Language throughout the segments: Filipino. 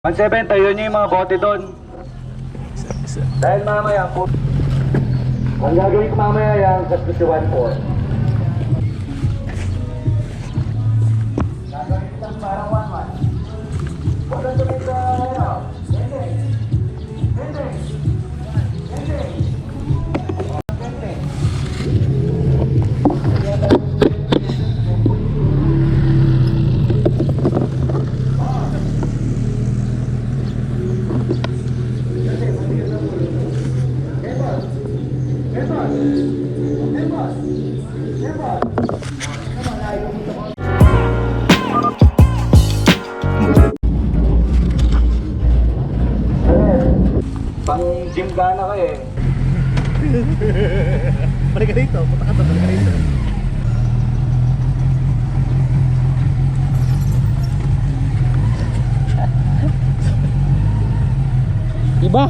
170, yun yung mga bote doon. Dahil mamaya po, ang gagawin ko mamaya yan sa 51-4. Gagawin ko lang parang 1-1. Huwag ang tumit sa ano, Dendeng. Dendeng. Dendeng. Dendeng. Pang gym gana ka eh. Balik ka dito, punta ka to, balik ka dito. Iba?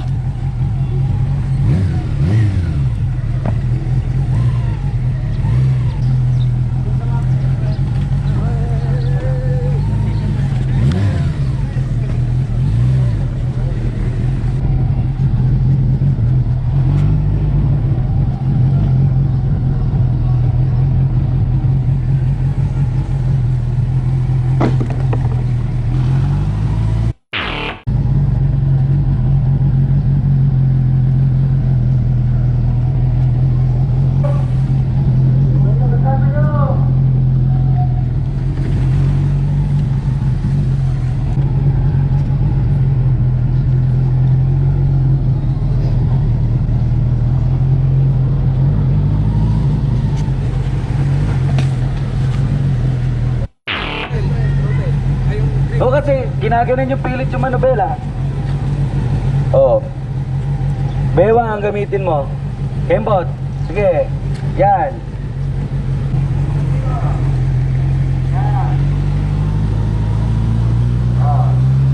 Oo kasi, ginaganon yung pilit yung manubela. Oo. Bewang ang gamitin mo. Kembot. Sige. Yan. Yan.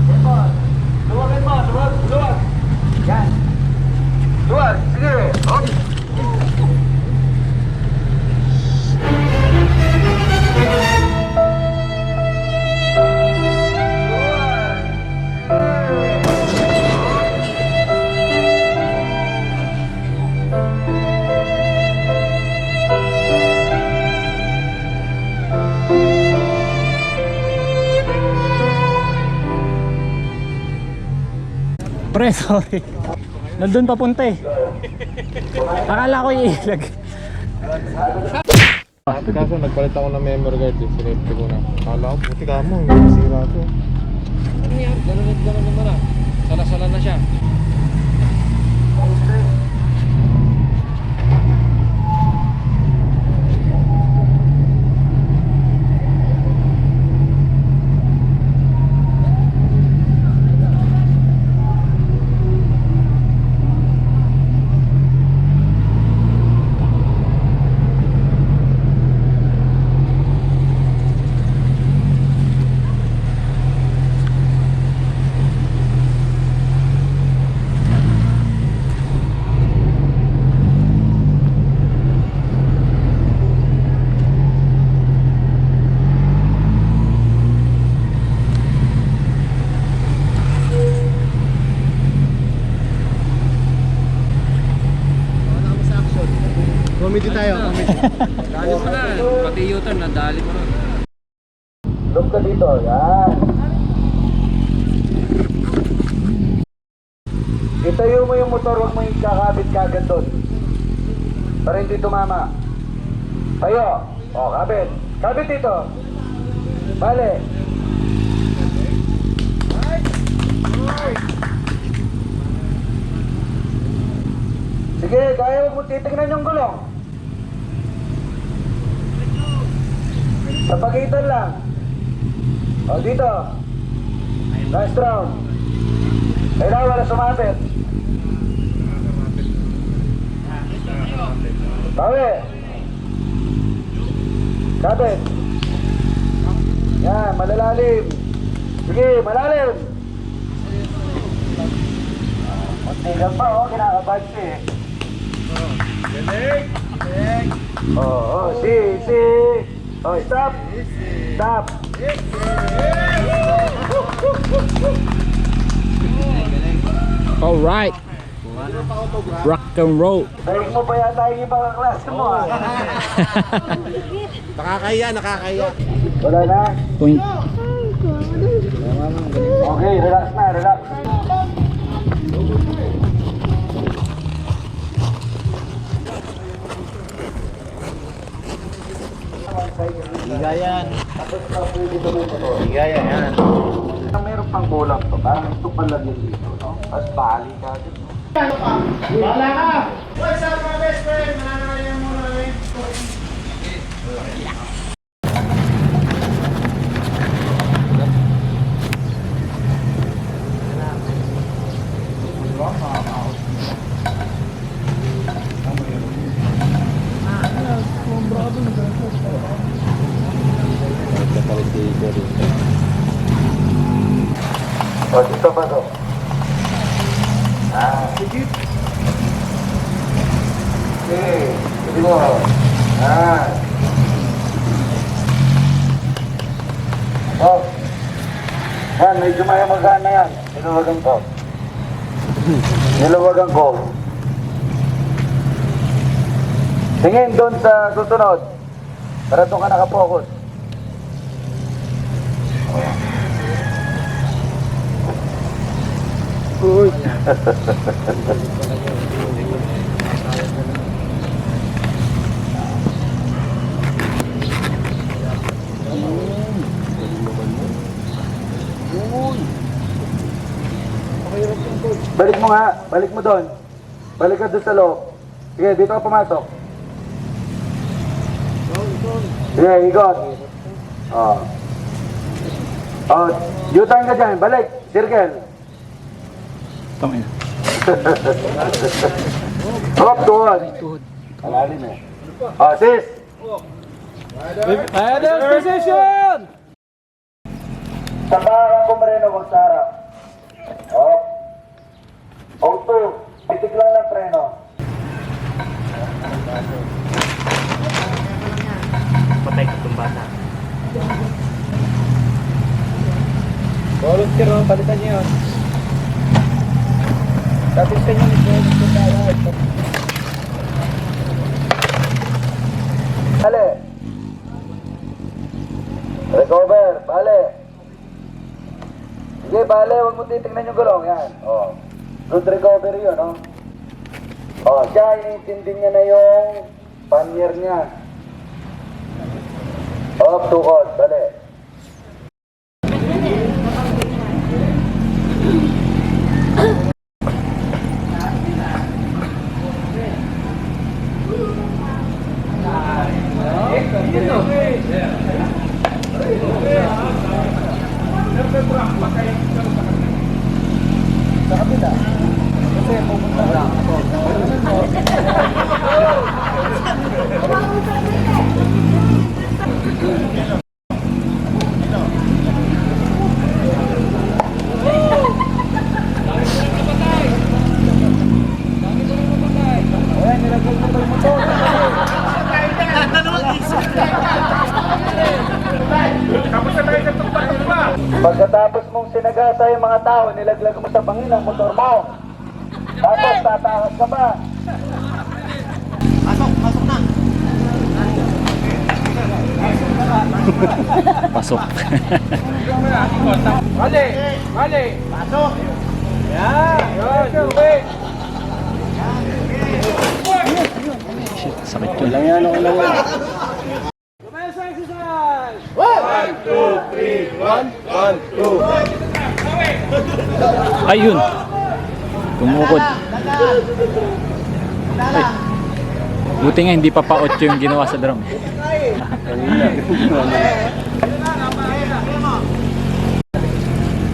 Kembot. Luwagin mo. Luwag. Yan. Luwag. Sige. Hop. Pre, sorry. Nandun papunta eh. Akala ko iilag. Kaso nagpalit ako ng memory card eh, sinipte ko na. Akala ko, buti ka mo, yung masira ko. Ano yan? Ganun naman ah. Sala-sala na siya. Comedy tayo, comedy. Dali mo na. Pati U-turn, nadali mo na. Look ka dito. Yan. Itayo mo yung motor. Huwag mo yung kakabit kagad doon. Para hindi tumama. Tayo. O, kabit. Kabit dito. Bale. Sige, kaya mo titignan yung gulong. Sa pagitan lang. O, dito. Last round. Kailangan wala sumapit. Bawi. Kabit. Yan, malalalim. Sige, malalim. Kunti lang pa, oh, kinakabad siya eh. Si. Oh, stop. Stop. Alright. Rock and roll. Dahil mo pa yata yung ibang kaklase mo ah. Nakakaya. Wala na? Point. Okay, relax na, relax. Higayan. Higayan yan. Meron pang kulang to, parang ito pala yun dito, no? Tapos bali ka din. O, dito pa to. Okay, hindi mo. Oh. Yan, medyo mayaman na yan. Nilawagan ko. Nilawagan ko. Tingin doon sa susunod. Para doon ka nakapokus. Uy. Balik mo nga, balik mo doon. Balik ka doon sa loob. Sige, dito ka pumasok. Sige, ikot. Oh. Oh, U-turn ka dyan, balik. Circle. Tama yun. Hop, tuhod. Malalim eh. Oh, sis. Header position! Tapakan ko marino, wag sa harap. Hop. Auto. Pitik lang ng preno. Patay ka itong bata. Volunteer mo, palitan niyo yun. Tapos ka nyo nito tayo. Bale. Recover. Bale. Sige, bale. Huwag mo titignan yung gulong. Yan. Oh. Good recovery yun, no? Oh, siya, inintindi niya na yung pannier niya. Oh, tukod. Bale. Sa kabila. Kasi pupunta lang ako. Ayan, nilagay mo pa yung motor. Pagkatapos mong sinagasa yung mga tao, nilaglag mo sa bangin ang motor mo. Tapos tatakas ka pa. Pasok. Mali! Mali! Pasok! Yan! Yun! Uwi! Shit, sakit yun. Lang yan, okay lang yan. Kumain sa exercise! 1, 2, 3. 1, 2. Ayun. Tumukod. Ay. Buti nga hindi pa pa-8 yung ginawa sa drum.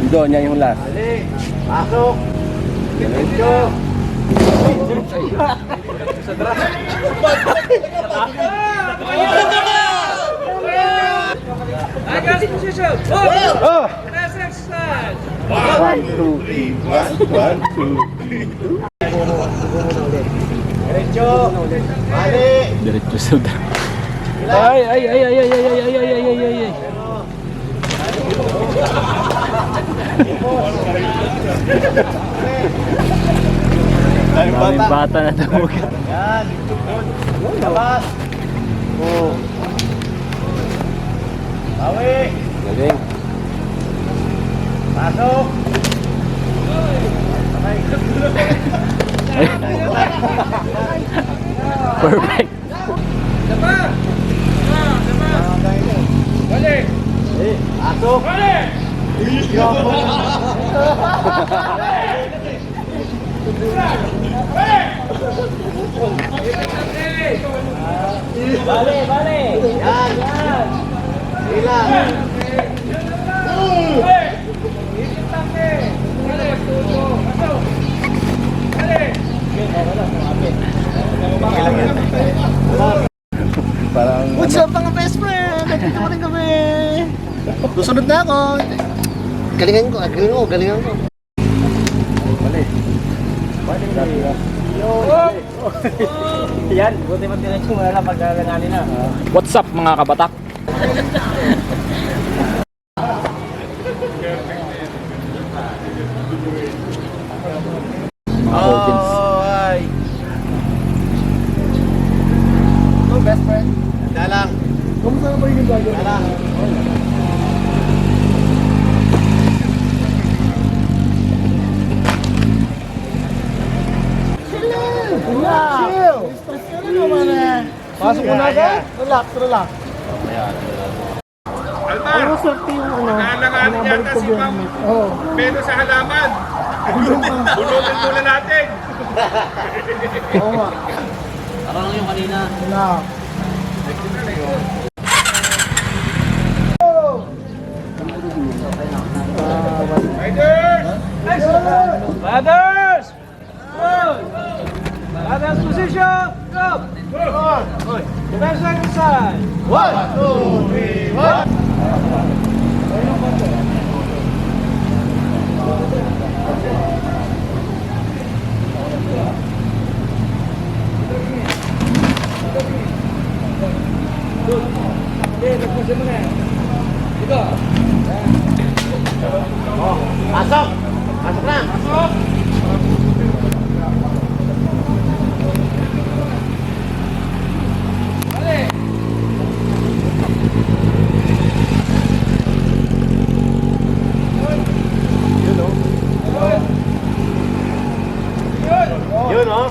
Doon niya yung last. Pasok. Diretso. Agas position! Oh! Last exercise! 1, 2, 3. 1, 2, 3. Diretso. Mali. Diretso sa drum. Ay, ay, ay, ay, ay, ay, ay, ay, ay, ay, ay, ay. Mali. Maraming bata na tawag. Yan. Labas. Oh. Bawi. Galing. Pasok. Perfect. Pasok. Bale. Yan. Ilan. Parang What's up mga best friend? Nandito pa rin kami. Susunod na ako. Galingan ko. Yan, buti mag-diretso mo na lang pagkalanganin na. What's up mga kabatak? Mga audience. Ay. Hello best friend. Dalang. Kumusta na ba yung vlogger? Dalang. Chill! Stress ka na naman eh. Pasok mo na agad? Relax. Ano swerte yung ano? Nakalanganin yata si Ma'am Beno sa halaman. Bunutin muna natin. Oo nga. Parang yung kanina. Na. Riders! Brothers position! Go! Defense exercise! 1, 2, 3, 1. Pasok! Pasok na! Yun o.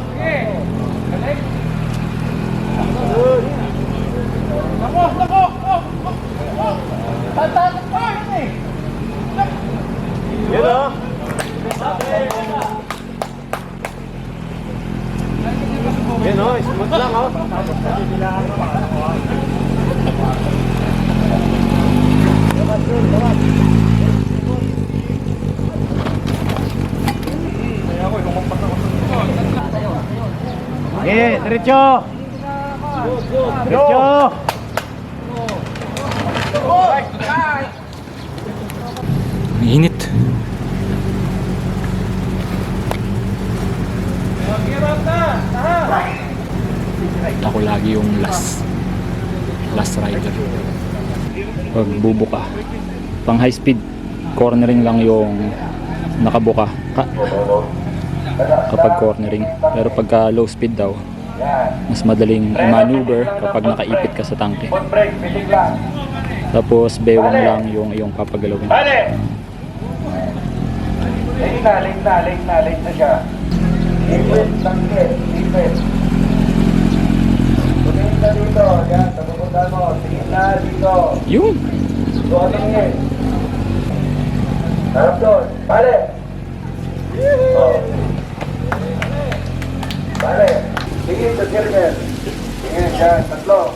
Yun o. Yun o, smooth lang o. Okay, diretso. Diretso. Init. Ako lagi yung last rider. Pag bubuka, pang high speed, cornering lang yung nakabuka kapag cornering. Pero pagka low speed daw, mas madaling maneuver kapag nakaipit ka sa tangke. Break, piling lang. Tapos bewang lang yung iyong papagalawin. Bale! Late na siya. Ipit, tangke, ipit. Tumingin na dito, yan, tapupunta mo. Tingin na dito. Yun! Doon tingin. Harap doon. Bale! Oh. Bale! Tingin sa circle. Tingin, yan, tatlo.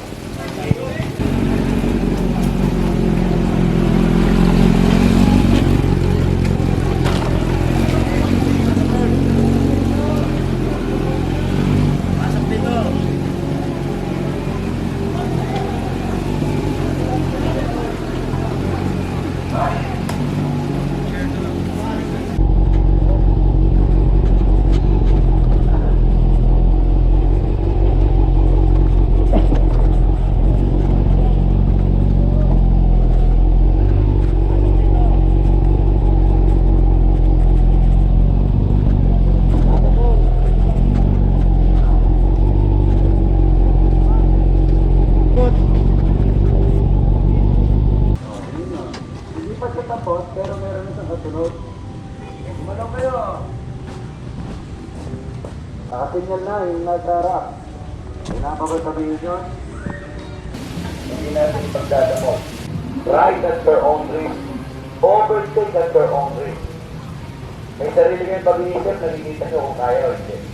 Gumalaw kayo. Nakapinyal na yung nagharap. Pinapabatabihin yun. Hindi natin ipagdadamo. Ride at your own risk. Overtake at your own risk. May sarili kayong pag-iisip, nakikita nyo kung kaya o hindi.